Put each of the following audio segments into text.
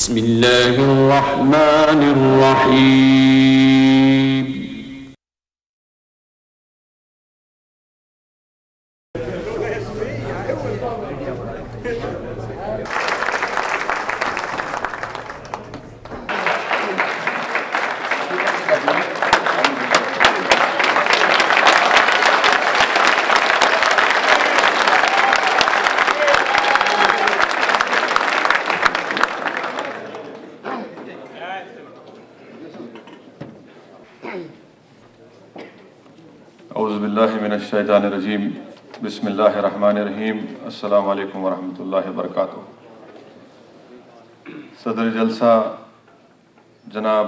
بسم الله الرحمن الرحيم. اعوذ باللہ من الشیطان الرجیم بسم اللہ الرحمن الرحیم السلام علیکم ورحمۃ اللہ وبرکاتہ۔ صدر جلسہ جناب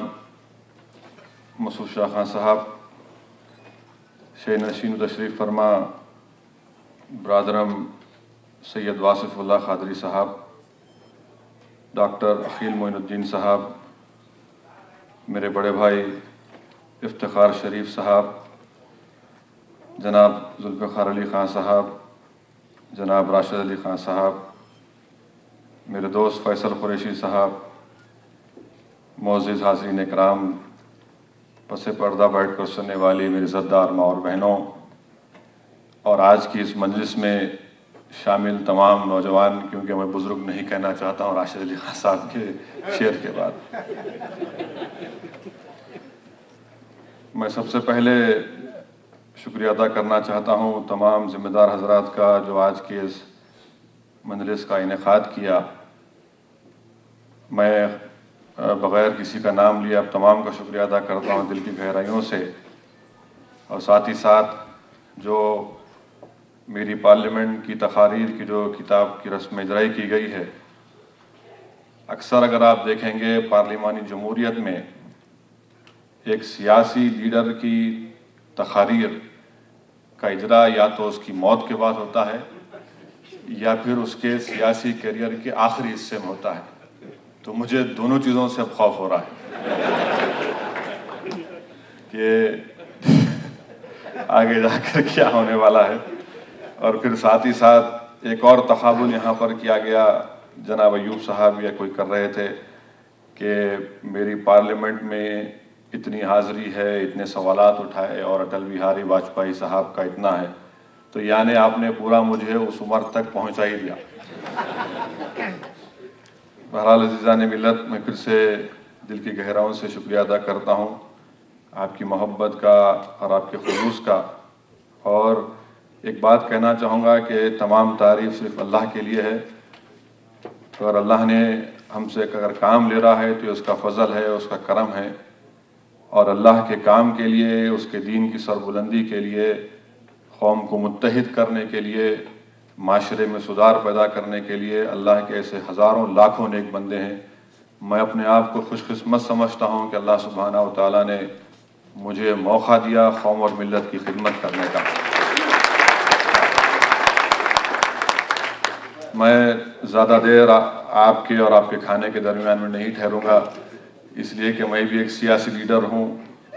مسعود شاہ خان صاحب، شیخ نشین تشریف فرما برادرم سید واصف اللہ قادری صاحب، ڈاکٹر عقیل معین الدین صاحب، میرے بڑے بھائی افتخار شریف صاحب، جناب ذوالفقار علی خان صاحب، جناب راشد علی خان صاحب، میرے دوست فیصل قریشی صاحب، معزز حاضرین اکرام، پس پردہ بیٹھ کر سننے والی میرے عزتدار ماں اور بہنوں، اور آج کی اس مجلس میں شامل تمام نوجوان، کیونکہ میں بزرگ نہیں کہنا چاہتا ہوں راشد علی خان صاحب کے شعر کے بعد۔ میں سب سے پہلے شکریہ ادا کرنا چاہتا ہوں تمام ذمہ دار حضرات کا جو آج کے اس مجلس کا انعقاد کیا۔ میں بغیر کسی کا نام لیے اب تمام کا شکریہ ادا کرتا ہوں دل کی گہرائیوں سے، اور ساتھ ہی ساتھ جو میری پارلیمنٹ کی تقاریر کی جو کتاب کی رسم اجرائی کی گئی ہے، اکثر اگر آپ دیکھیں گے پارلیمانی جمہوریت میں ایک سیاسی لیڈر کی تقاریر کا اجرا یا تو اس کی موت کے بعد ہوتا ہے یا پھر اس کے سیاسی کیریئر کے آخری حصے میں ہوتا ہے، تو مجھے دونوں چیزوں سے اب خوف ہو رہا ہے کہ آگے جا کر کیا ہونے والا ہے۔ اور پھر ساتھ ہی ساتھ ایک اور تقابل یہاں پر کیا گیا، جناب ایوب صاحب یا کوئی کر رہے تھے کہ میری پارلیمنٹ میں اتنی حاضری ہے، اتنے سوالات اٹھائے، اور اٹل بہاری واجپئی صاحب کا اتنا ہے، تو یعنی آپ نے پورا مجھے اس عمر تک پہنچا ہی دیا۔ بہرحال عزیزان ملت، میں پھر سے دل کی گہرائیوں سے شکریہ ادا کرتا ہوں آپ کی محبت کا اور آپ کے خلوص کا، اور ایک بات کہنا چاہوں گا کہ تمام تعریف صرف اللہ کے لیے ہے۔ اگر اللہ نے ہم سے اگر کام لے رہا ہے تو اس کا فضل ہے، اس کا کرم ہے، اور اللہ کے کام کے لیے، اس کے دین کی سربلندی کے لیے، قوم کو متحد کرنے کے لیے، معاشرے میں سدھار پیدا کرنے کے لیے اللہ کے ایسے ہزاروں لاکھوں نیک بندے ہیں۔ میں اپنے آپ کو خوش قسمت سمجھتا ہوں کہ اللہ سبحانہ و تعالیٰ نے مجھے موقع دیا قوم اور ملت کی خدمت کرنے کا۔ میں زیادہ دیر آپ کے اور آپ کے کھانے کے درمیان میں نہیں ٹھہروں گا، اس لیے کہ میں بھی ایک سیاسی لیڈر ہوں،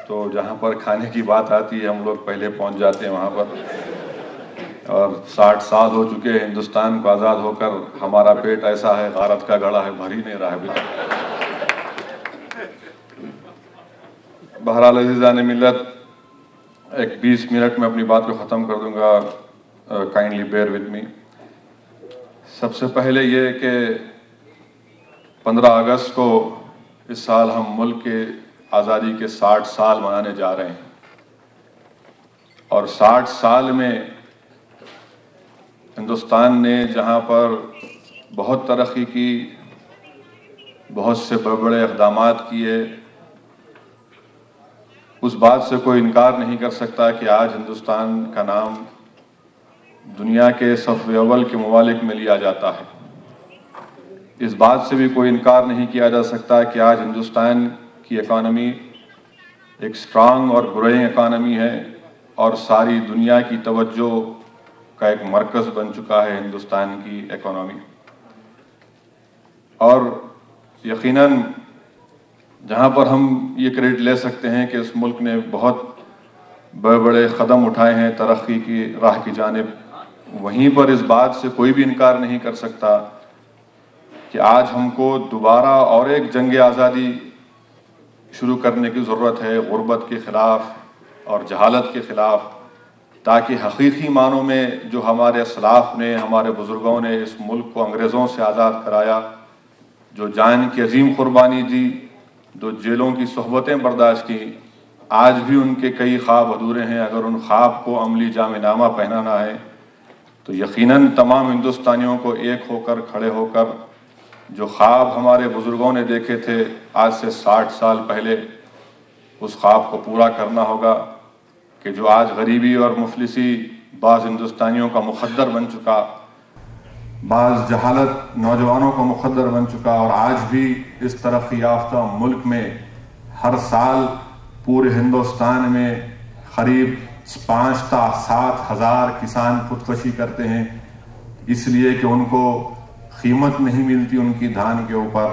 تو جہاں پر کھانے کی بات آتی ہے ہم لوگ پہلے پہنچ جاتے ہیں وہاں پر، اور 60 سال ہو چکے ہیں ہندوستان کو آزاد ہو کر، ہمارا پیٹ ایسا ہے غارت کا گڑھا ہے، بھر ہی نہیں رہا ابھی تک۔ بہرحال عزیزان ملت، ایک 20 منٹ میں اپنی بات کو ختم کر دوں گا، کائنڈلی بیئر ود می۔ سب سے پہلے یہ کہ 15 اگست کو اس سال ہم ملک کے آزادی کے 60 سال منانے جا رہے ہیں، اور 60 سال میں ہندوستان نے جہاں پر بہت ترقی کی، بہت سے بڑے بڑے اقدامات کیے، اس بات سے کوئی انکار نہیں کر سکتا کہ آج ہندوستان کا نام دنیا کے صف اول کے ممالک میں لیا جاتا ہے۔ اس بات سے بھی کوئی انکار نہیں کیا جا سکتا کہ آج ہندوستان کی اکانومی ایک اسٹرانگ اور گروئنگ اکانومی ہے، اور ساری دنیا کی توجہ کا ایک مرکز بن چکا ہے ہندوستان کی اکانومی۔ اور یقیناً جہاں پر ہم یہ کریڈٹ لے سکتے ہیں کہ اس ملک نے بہت بڑے بڑے قدم اٹھائے ہیں ترقی کی راہ کی جانب، وہیں پر اس بات سے کوئی بھی انکار نہیں کر سکتا کہ کہ آج ہم کو دوبارہ اور ایک جنگ آزادی شروع کرنے کی ضرورت ہے غربت کے خلاف اور جہالت کے خلاف، تاکہ حقیقی معنوں میں جو ہمارے اسلاف نے، ہمارے بزرگوں نے اس ملک کو انگریزوں سے آزاد کرایا، جو جان کی عظیم قربانی دی، جو جیلوں کی صحبتیں برداشت کی، آج بھی ان کے کئی خواب ادھورے ہیں۔ اگر ان خواب کو عملی جامع نامہ پہنانا ہے تو یقیناً تمام ہندوستانیوں کو ایک ہو کر، کھڑے ہو کر، جو خواب ہمارے بزرگوں نے دیکھے تھے آج سے 60 سال پہلے، اس خواب کو پورا کرنا ہوگا کہ جو آج غریبی اور مفلسی بعض ہندوستانیوں کا مخدر بن چکا، بعض جہالت نوجوانوں کا مخدر بن چکا، اور آج بھی اس ترقی یافتہ ملک میں ہر سال پورے ہندوستان میں قریب 5 تا 7 ہزار کسان خودکشی کرتے ہیں، اس لیے کہ ان کو قیمت نہیں ملتی ان کی دھان کے اوپر۔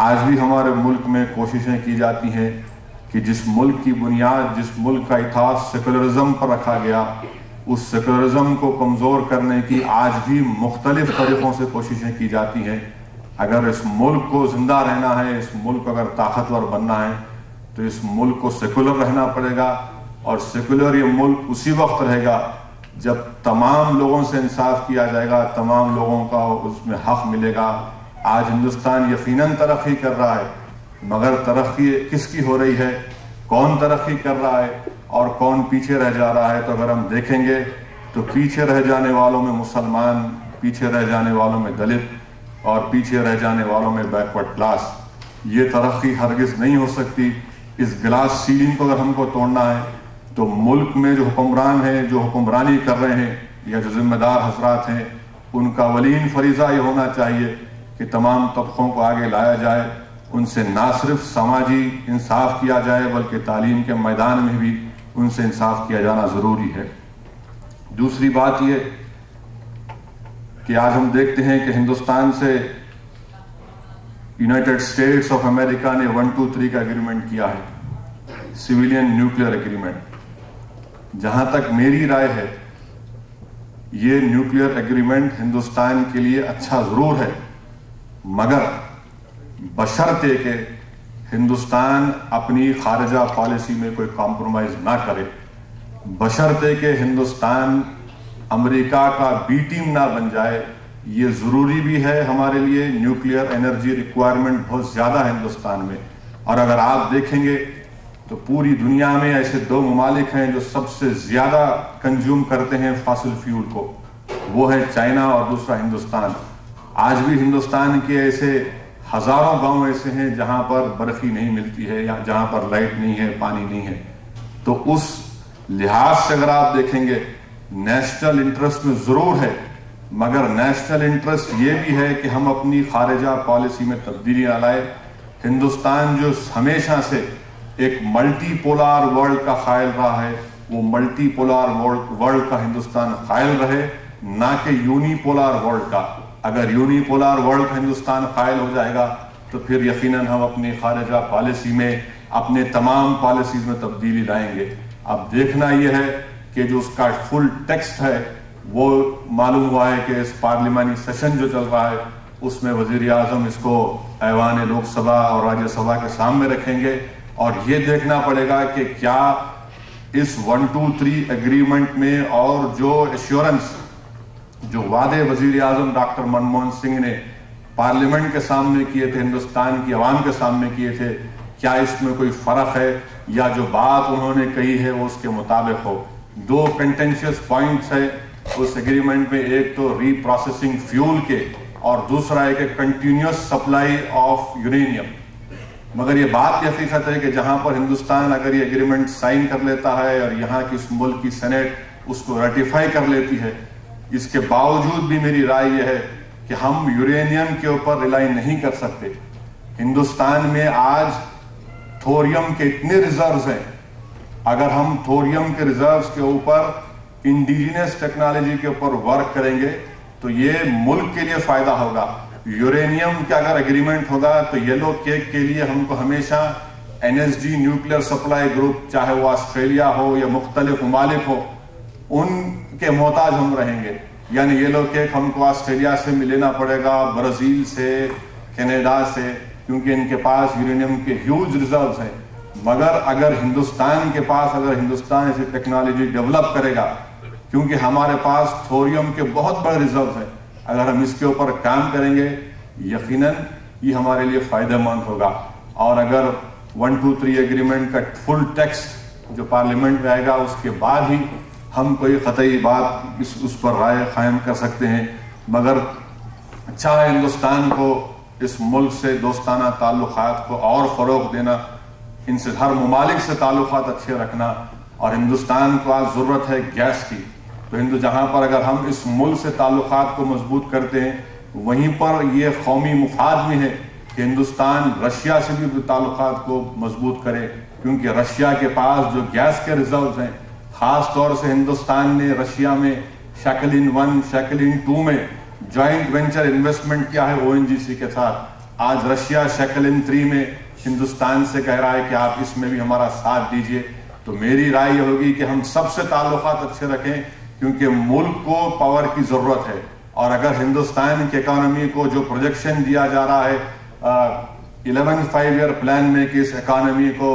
آج بھی ہمارے ملک میں کوششیں کی جاتی ہیں کہ جس ملک کی بنیاد، جس ملک کا اساس سیکولرزم پر رکھا گیا، اس سیکولرزم کو کمزور کرنے کی آج بھی مختلف طریقوں سے کوششیں کی جاتی ہیں۔ اگر اس ملک کو زندہ رہنا ہے، اس ملک کو اگر طاقتور بننا ہے، تو اس ملک کو سیکولر رہنا پڑے گا، اور سیکولر یہ ملک اسی وقت رہے گا جب تمام لوگوں سے انصاف کیا جائے گا، تمام لوگوں کا اس میں حق ملے گا۔ آج ہندوستان یقیناً ترقی کر رہا ہے، مگر ترقی کس کی ہو رہی ہے، کون ترقی کر رہا ہے اور کون پیچھے رہ جا رہا ہے؟ تو اگر ہم دیکھیں گے تو پیچھے رہ جانے والوں میں مسلمان، پیچھے رہ جانے والوں میں دلت، اور پیچھے رہ جانے والوں میں بیکورڈ کلاس۔ یہ ترقی ہرگز نہیں ہو سکتی۔ اس گلاس سیلنگ کو اگر ہم کو توڑنا ہے تو ملک میں جو حکمران ہیں، جو حکمرانی کر رہے ہیں، یا جو ذمہ دار حضرات ہیں، ان کا اولین فریضہ یہ ہونا چاہیے کہ تمام طبقوں کو آگے لایا جائے، ان سے نہ صرف سماجی انصاف کیا جائے بلکہ تعلیم کے میدان میں بھی ان سے انصاف کیا جانا ضروری ہے۔ دوسری بات یہ کہ آج ہم دیکھتے ہیں کہ ہندوستان سے یونائٹڈ اسٹیٹس آف امریکہ نے 123 کا ایگریمنٹ کیا ہے، سویلین نیوکلیئر ایگریمنٹ۔ جہاں تک میری رائے ہے، یہ نیوکلیئر ایگریمنٹ ہندوستان کے لیے اچھا ضرور ہے، مگر بشرطے کہ ہندوستان اپنی خارجہ پالیسی میں کوئی کمپرومائز نہ کرے، بشرطے کہ ہندوستان امریکہ کا بی ٹیم نہ بن جائے۔ یہ ضروری بھی ہے ہمارے لیے، نیوکلیئر انرجی ریکوائرمنٹ بہت زیادہ ہے ہندوستان میں، اور اگر آپ دیکھیں گے تو پوری دنیا میں ایسے 2 ممالک ہیں جو سب سے زیادہ کنزیوم کرتے ہیں فاسل فیول کو، وہ ہے چائنا اور دوسرا ہندوستان۔ آج بھی ہندوستان کے ایسے ہزاروں گاؤں ایسے ہیں جہاں پر برقی نہیں ملتی ہے، یا جہاں پر لائٹ نہیں ہے، پانی نہیں ہے۔ تو اس لحاظ سے اگر آپ دیکھیں گے، نیشنل انٹرسٹ میں ضرور ہے، مگر نیشنل انٹرسٹ یہ بھی ہے کہ ہم اپنی خارجہ پالیسی میں تبدیلی نہ لائے۔ ہندوستان جو ہمیشہ سے ایک ملٹی پولار ورلڈ کا قائل رہا ہے، وہ ملٹی پولار ورلڈ کا ہندوستان قائل رہے، نہ کہ یونی پولار ورلڈ کا۔ اگر یونی پولار ورلڈ کا ہندوستان قائل ہو جائے گا تو پھر یقیناً ہم اپنی خارجہ پالیسی میں، اپنے تمام پالیسیز میں تبدیلی لائیں گے۔ اب دیکھنا یہ ہے کہ جو اس کا فل ٹیکسٹ ہے، وہ معلوم ہوا ہے کہ اس پارلیمانی سیشن جو چل رہا ہے اس میں وزیر اعظم اس کو ایوان لوک سبھا اور راجیہ سبھا کے سامنے رکھیں گے، اور یہ دیکھنا پڑے گا کہ کیا اس 123 ایگریمنٹ میں اور جو ایشورنس، جو وعدے وزیر اعظم ڈاکٹر منموہن سنگھ نے پارلیمنٹ کے سامنے کیے تھے، ہندوستان کی عوام کے سامنے کیے تھے، کیا اس میں کوئی فرق ہے، یا جو بات انہوں نے کہی ہے وہ اس کے مطابق ہو۔ 2 کنٹینشیس پوائنٹس ہے اس ایگریمنٹ میں، ایک تو ری پروسیسنگ فیول کے، اور دوسرا ہے کہ کنٹینیوس سپلائی آف یورینیم۔ مگر یہ بات کی حقیقت ہے کہ جہاں پر ہندوستان اگر یہ ایگریمنٹ سائن کر لیتا ہے اور یہاں کی اس ملک کی سینیٹ اس کو ریٹیفائی کر لیتی ہے، اس کے باوجود بھی میری رائے یہ ہے کہ ہم یورینیم کے اوپر ریلائی نہیں کر سکتے۔ ہندوستان میں آج تھوریم کے اتنے ریزروز ہیں، اگر ہم تھوریم کے ریزروز کے اوپر انڈیجنس ٹیکنالوجی کے اوپر ورک کریں گے تو یہ ملک کے لیے فائدہ ہوگا۔ یورینیم کا اگر ایگریمنٹ ہوگا تو یلو کیک کے لیے ہم کو ہمیشہ NSG نیوکلیئر سپلائی گروپ، چاہے وہ آسٹریلیا ہو یا مختلف ممالک ہو، ان کے محتاج ہم رہیں گے۔ یعنی یلو کیک ہم کو آسٹریلیا سے لینا پڑے گا، برازیل سے، کینیڈا سے، کیونکہ ان کے پاس یورینیم کے ہیوج ریزروز ہیں. مگر اگر ہندوستان کے پاس، اگر ہندوستان ایسی ٹیکنالوجی ڈیولپ کرے گا، کیونکہ ہمارے پاس تھوریم کے بہت بڑے ریزروز ہیں، اگر ہم اس کے اوپر کام کریں گے یقیناً یہ ہمارے لیے فائدہ مند ہوگا. اور اگر 123 ایگریمنٹ کا فل ٹیکسٹ جو پارلیمنٹ میں آئے گا اس کے بعد ہی ہم کوئی قطعی بات اس پر رائے قائم کر سکتے ہیں. مگر چاہے ہندوستان کو اس ملک سے دوستانہ تعلقات کو اور فروغ دینا، ان سے ہر ممالک سے تعلقات اچھے رکھنا، اور ہندوستان کو آج ضرورت ہے گیس کی، تو جہاں پر اگر ہم اس ملک سے تعلقات کو مضبوط کرتے ہیں وہیں پر یہ قومی مفاد میں ہے کہ ہندوستان رشیا سے بھی تعلقات کو مضبوط کرے، کیونکہ رشیا کے پاس جو گیس کے ریزروز ہیں، خاص طور سے ہندوستان نے رشیا میں شیکلین 1 شیکلین 2 میں جوائنٹ وینچر انویسٹمنٹ کیا ہے ONGC کے ساتھ. آج رشیا شیکلین 3 میں ہندوستان سے کہہ رہا ہے کہ آپ اس میں بھی ہمارا ساتھ دیجئے. تو میری رائے یہ ہوگی کہ ہم سب سے تعلقات اچھے رکھیں، کیونکہ ملک کو پاور کی ضرورت ہے. اور اگر ہندوستان کی اکانومی کو جو پروجیکشن دیا جا رہا ہے 11 5 ایئر پلان میں کہ اس اکانومی کو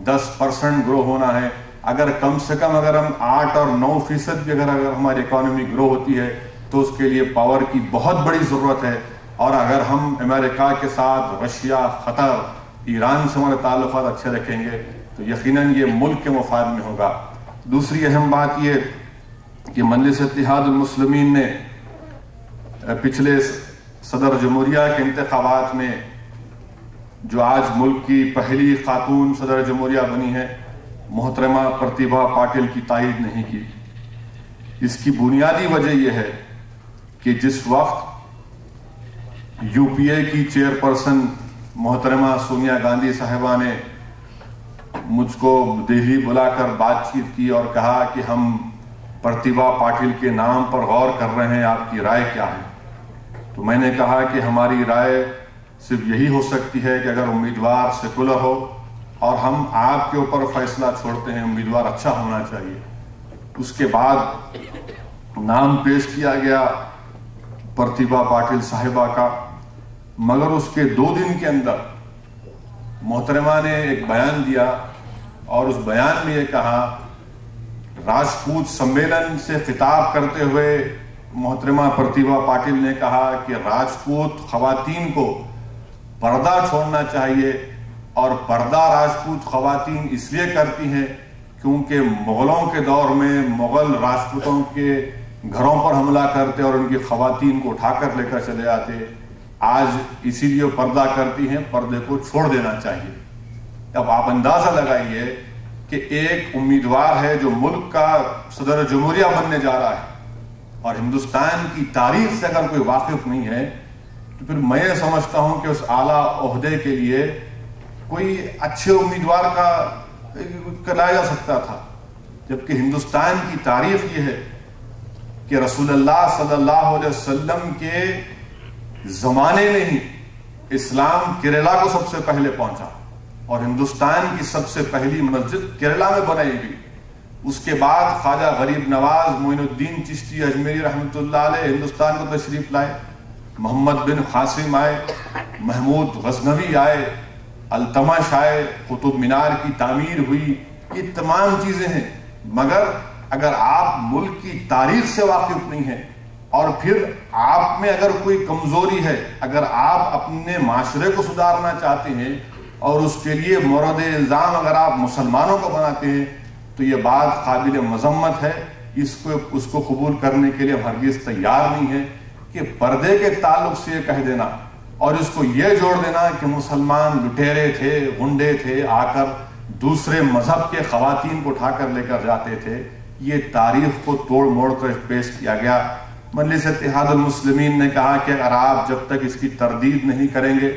10% گرو ہونا ہے، اگر کم سے کم اگر ہم 8 اور 9% بھی اگر ہماری اکانومی گرو ہوتی ہے تو اس کے لیے پاور کی بہت بڑی ضرورت ہے. اور اگر ہم امریکہ کے ساتھ، رشیا، قطر، ایران سے ہمارے تعلقات اچھے رکھیں گے تو یقیناً یہ ملک کے مفاد میں ہوگا. دوسری اہم بات یہ کہ مجلس اتحاد المسلمین نے پچھلے صدر جمہوریہ کے انتخابات میں جو آج ملک کی پہلی خاتون صدر جمہوریہ بنی ہے محترمہ پرتیبھا پاٹل کی تائید نہیں کی. اس کی بنیادی وجہ یہ ہے کہ جس وقت UPA کی چیئرپرسن محترمہ سونیا گاندھی صاحبہ نے مجھ کو دہلی بلا کر بات چیت کی اور کہا کہ ہم پرتیبھا پاٹل کے نام پر غور کر رہے ہیں، آپ کی رائے کیا ہے؟ تو میں نے کہا کہ ہماری رائے صرف یہی ہو سکتی ہے کہ اگر امیدوار سیکولر ہو، اور ہم آپ کے اوپر فیصلہ چھوڑتے ہیں، امیدوار اچھا ہونا چاہیے. اس کے بعد نام پیش کیا گیا پرتیبھا پاٹل صاحبہ کا، مگر اس کے 2 دن کے اندر محترمہ نے ایک بیان دیا، اور اس بیان میں یہ کہا، راجپوت سمیلن سے خطاب کرتے ہوئے محترمہ پرتیبھا پاٹل نے کہا کہ راجپوت خواتین کو پردہ چھوڑنا چاہیے، اور پردہ راجپوت خواتین اس لیے کرتی ہیں کیونکہ مغلوں کے دور میں مغل راجپوتوں کے گھروں پر حملہ کرتے اور ان کی خواتین کو اٹھا کر لے کر چلے آتے. آج اسی لیے پردہ کرتی ہیں، پردے کو چھوڑ دینا چاہیے. اب آپ اندازہ لگائیے کہ ایک امیدوار ہے جو ملک کا صدر جمہوریہ بننے جا رہا ہے، اور ہندوستان کی تاریخ سے اگر کوئی واقف نہیں ہے تو پھر میں یہ سمجھتا ہوں کہ اس اعلیٰ عہدے کے لیے کوئی اچھے امیدوار کا لایا جا سکتا تھا. جبکہ ہندوستان کی تاریخ یہ ہے کہ رسول اللہ صلی اللہ علیہ وسلم کے زمانے میں ہی اسلام کیرلا کو سب سے پہلے پہنچا، اور ہندوستان کی سب سے پہلی مسجد کیرلا میں بنائی گئی. اس کے بعد خواجہ غریب نواز معین الدین چشتی اجمیری رحمۃ اللہ علیہ ہندوستان کو تشریف لائے، محمد بن قاسم آئے، محمود غزنوی آئے، التمش آئے، قطب مینار کی تعمیر ہوئی. یہ تمام چیزیں ہیں. مگر اگر آپ ملک کی تاریخ سے واقف نہیں ہیں، اور پھر آپ میں اگر کوئی کمزوری ہے، اگر آپ اپنے معاشرے کو سدھارنا چاہتے ہیں اور اس کے لیے مورد الزام اگر آپ مسلمانوں کو بناتے ہیں تو یہ بات قابل مذمت ہے. اس کو قبول کرنے کے لیے ہم ہرگز تیار نہیں ہیں کہ پردے کے تعلق سے یہ کہہ دینا اور اس کو یہ جوڑ دینا کہ مسلمان لٹیرے تھے، غنڈے تھے، آ کر دوسرے مذہب کے خواتین کو اٹھا کر لے کر جاتے تھے. یہ تاریخ کو توڑ موڑ کر پیش کیا گیا. مجلس اتحاد المسلمین نے کہا کہ اگر آپ جب تک اس کی تردید نہیں کریں گے،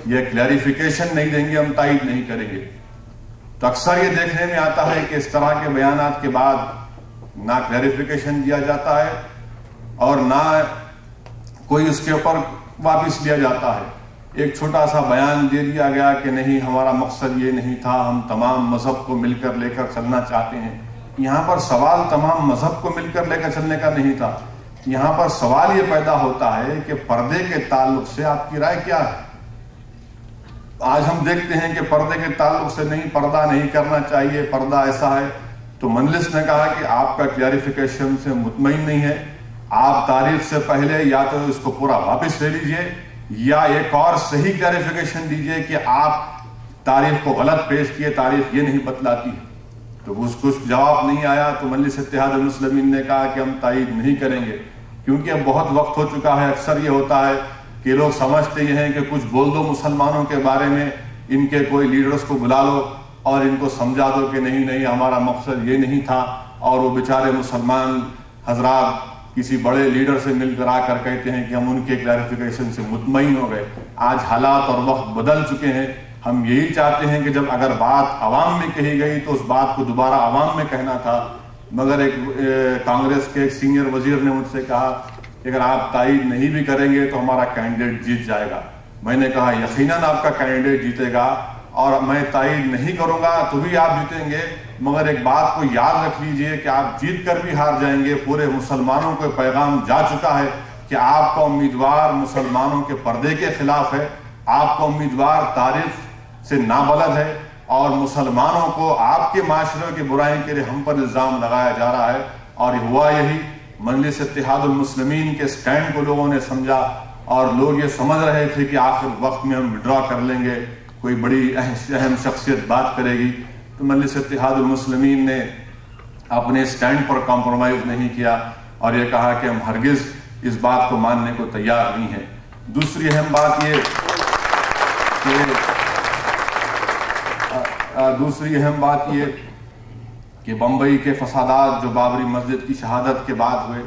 یہ کلیریفیکیشن نہیں دیں گے، ہم تائید نہیں کریں گے. تو اکثر یہ دیکھنے میں آتا ہے کہ اس طرح کے بیانات کے بعد نہ کلیریفیکیشن دیا جاتا ہے اور نہ کوئی اس کے اوپر واپس لیا جاتا ہے. ایک چھوٹا سا بیان دے دیا گیا کہ نہیں، ہمارا مقصد یہ نہیں تھا، ہم تمام مذہب کو مل کر لے کر چلنا چاہتے ہیں. یہاں پر سوال تمام مذہب کو مل کر لے کر چلنے کا نہیں تھا. یہاں پر سوال یہ پیدا ہوتا ہے کہ پردے کے تعلق سے آپ کی رائے کیا ہے. آج ہم دیکھتے ہیں کہ پردے کے تعلق سے نہیں، پردہ نہیں کرنا چاہیے، پردہ ایسا ہے، تو مجلس نے کہا کہ آپ کا کلیریفیکیشن سے مطمئن نہیں ہے، آپ تاریخ سے پہلے یا تو اس کو پورا واپس لے لیجئے یا ایک اور صحیح کلیریفیکیشن دیجئے کہ آپ تاریخ کو غلط پیش کیے، تاریخ یہ نہیں بتلاتی ہے۔ تو اس کو جواب نہیں آیا، تو مجلس اتحاد المسلمین نے کہا کہ ہم تائید نہیں کریں گے، کیونکہ اب بہت وقت ہو چکا ہے۔ اکثر یہ ہوتا ہے کہ لوگ سمجھتے یہ ہیں کہ کچھ بول دو مسلمانوں کے بارے میں، ان کے کوئی لیڈرز کو بلا لو اور ان کو سمجھا دو کہ نہیں ہمارا مقصد یہ نہیں تھا، اور وہ بیچارے مسلمان حضرات کسی بڑے لیڈر سے مل کر آ کر کہتے ہیں کہ ہم ان کے کلیریفیکیشن سے مطمئن ہو گئے۔ آج حالات اور وقت بدل چکے ہیں، ہم یہی چاہتے ہیں کہ جب اگر بات عوام میں کہی گئی تو اس بات کو دوبارہ عوام میں کہنا تھا۔ مگر ایک کانگریس کے ایک سینئر وزیر نے مجھ سے کہا کہ اگر آپ تائید نہیں بھی کریں گے تو ہمارا کینڈیڈیٹ جیت جائے گا۔ میں نے کہا یقیناً آپ کا کینڈیڈیٹ جیتے گا، اور میں تائید نہیں کروں گا تو بھی آپ جیتیں گے، مگر ایک بات کو یاد رکھ لیجئے کہ آپ جیت کر بھی ہار جائیں گے۔ پورے مسلمانوں کو پیغام جا چکا ہے کہ آپ کا امیدوار مسلمانوں کے پردے کے خلاف ہے، آپ کا امیدوار تاریخ سے نابلد ہے، اور مسلمانوں کو آپ کے معاشرے کی برائی کے لیے ہم پر الزام لگایا جا رہا ہے۔ اور ہوا یہی، مجلس اتحاد المسلمین کے سٹینڈ کو لوگوں نے سمجھا، اور لوگ یہ سمجھ رہے تھے کہ آخر وقت میں ہم وڈرا کر لیں گے، کوئی بڑی اہم شخصیت بات کرے گی۔ تو مجلس اتحاد المسلمین نے اپنے سٹینڈ پر کمپرومائز نہیں کیا، اور یہ کہا کہ ہم ہرگز اس بات کو ماننے کو تیار نہیں ہیں۔ دوسری اہم بات یہ کہ بمبئی کے فسادات جو بابری مسجد کی شہادت کے بعد ہوئے،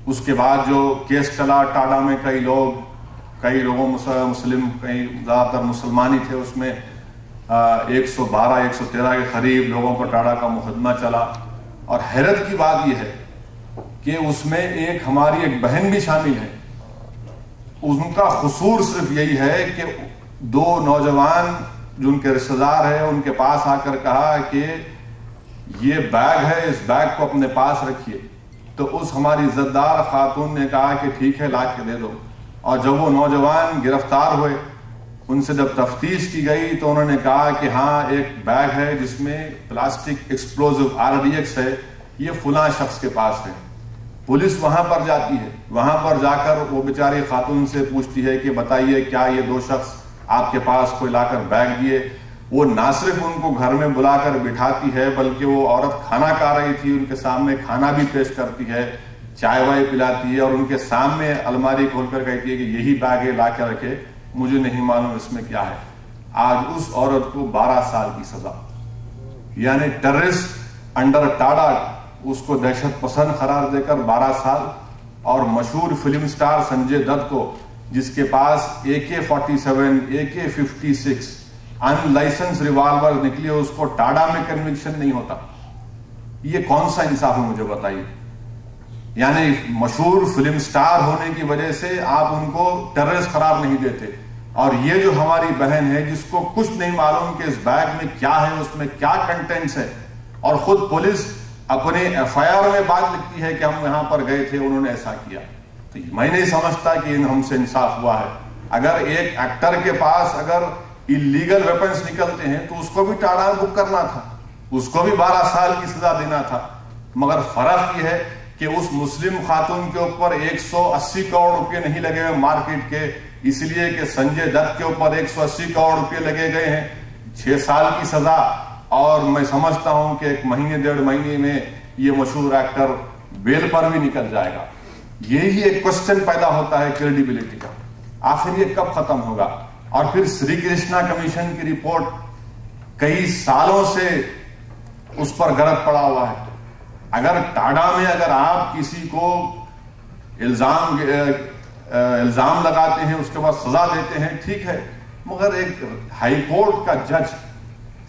اس کے بعد جو کیس چلا ٹاڈا میں، کئی لوگوں مسلم، کئی زیادہ تر مسلمانی تھے، اس میں 112-113 کے قریب لوگوں پر ٹاڈا کا مقدمہ چلا۔ اور حیرت کی بات یہ ہے کہ اس میں ہماری ایک بہن بھی شامل ہے۔ ان کا قصور صرف یہی ہے کہ 2 نوجوان جو ان کے رشتہ دار ہیں ان کے پاس آ کر کہا کہ یہ بیگ ہے، اس بیگ کو اپنے پاس رکھیے۔ تو اس ہماری عزتدار خاتون نے کہا کہ ٹھیک ہے، لا کے دے دو۔ اور جب وہ نوجوان گرفتار ہوئے، ان سے جب تفتیش کی گئی تو انہوں نے کہا کہ ہاں ایک بیگ ہے جس میں پلاسٹک ایکسپلوزیو RDX ہے، یہ فلاں شخص کے پاس ہے۔ پولیس وہاں پر جاتی ہے، وہاں پر جا کر وہ بیچاری خاتون سے پوچھتی ہے کہ بتائیے کیا یہ 2 شخص آپ کے پاس کوئی لا کر بیگ دیے؟ وہ نہ صرف ان کو گھر میں بلا کر بٹھاتی ہے، بلکہ وہ عورت کھانا کھا رہی تھی، ان کے سامنے کھانا بھی پیش کرتی ہے، چائے وائے پلاتی ہے، اور ان کے سامنے الماری کھول کر کہتی ہے کہ یہی بیگ ہے، لا کے رکھے، مجھے نہیں معلوم اس میں کیا ہے۔ آج اس عورت کو 12 سال کی سزا، یعنی ٹیررسٹ انڈر ٹاڈا، اس کو دہشت پسند قرار دے کر 12 سال۔ اور مشہور فلم سٹار سنجے دت کو، جس کے پاس AK-47 AK-56 ان لائسنس ریوالور نکلی، اس کو ٹاڈا میں کنوکشن نہیں ہوتا۔ یہ کون سا انصاف ہے مجھے بتائیے؟ یعنی مشہور فلم سٹار ہونے کی وجہ سے آپ ان کو ٹیررسٹ قرار نہیں دیتے، اور یہ جو ہماری بہن ہے جس کو کچھ نہیں معلوم کہ اس بیگ میں کیا ہے، اس میں کیا کنٹینٹس ہے، اور خود پولیس اپنے FIR میں بات لکھتی ہے کہ ہم یہاں پر گئے تھے، انہوں نے ایسا کیا۔ تو میں نہیں سمجھتا کہ ہم سے انصاف ہوا ہے۔ اگر ایک ایکٹر کے پاس اگر اللیگل ویپنز نکلتے ہیں تو اس کو بھی ٹاڈا بک کرنا تھا، اس کو بھی 12 سال کی سزا دینا تھا۔ مگر فرق یہ ہے کہ اس مسلم خاتون کے اوپر 180 کروڑ روپے نہیں لگے ہوئے مارکیٹ کے، اس لیے کہ سنجے دت کے اوپر 180 کروڑ روپے لگے گئے ہیں، 6 سال کی سزا۔ اور میں سمجھتا ہوں کہ 1 مہینے 1.5 مہینے میں یہ مشہور ایکٹر بیل پر بھی نکل جائے گا۔ یہی ایک کوسچن پیدا ہوتا ہے کریڈیبلٹی کا، آخر یہ کب ختم ہوگا؟ اور پھر سری کرشنا کمیشن کی رپورٹ کئی سالوں سے اس پر گرد پڑا ہوا ہے۔ اگر ٹاڈا میں اگر آپ کسی کو الزام لگاتے ہیں، اس کے بعد سزا دیتے ہیں، ٹھیک ہے، مگر ایک ہائی کورٹ کا جج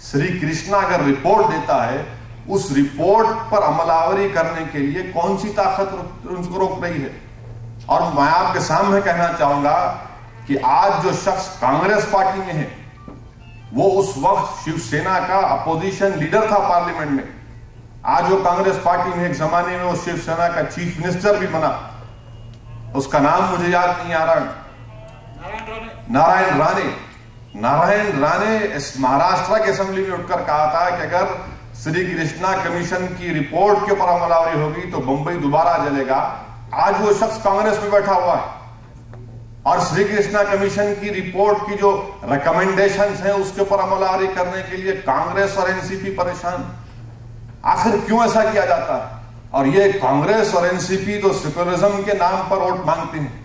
سری کرشنا اگر رپورٹ دیتا ہے، اس رپورٹ پر عمل آوری کرنے کے لیے کون سی طاقت ان کو روک رہی ہے؟ اور میں آپ کے سامنے کہنا چاہوں گا کہ آج جو شخص کانگریس پارٹی میں ہے، وہ اس وقت شیو سینا کا اپوزیشن لیڈر تھا پارلیمنٹ میں۔ آج وہ کانگریس پارٹی میں، ایک زمانے میں وہ شیو سینا کا چیف منسٹر بھی بنا، اس کا نام مجھے یاد نہیں آ رہا، نارائن رانے۔ نارائن رانے اس مہاراشٹرا کی اسمبلی میں اٹھ کر کہا تھا کہ اگر سری کرشنا کمیشن کی رپورٹ کے اوپر عمل آوری ہوگی تو بمبئی دوبارہ جلے گا. آج وہ شخص کانگریس میں بیٹھا ہوا ہے اور سری کرشنا کمیشن کی رپورٹ کی جو ریکمنڈیشنز ہیں اس کے اوپر عمل آوری کرنے کے لیے کانگریس اور این سی پی پریشان. آخر کیوں ایسا کیا جاتا ہے؟ اور یہ کانگریس اور این سی پی تو سیکولرزم کے نام پر ووٹ مانگتے ہیں.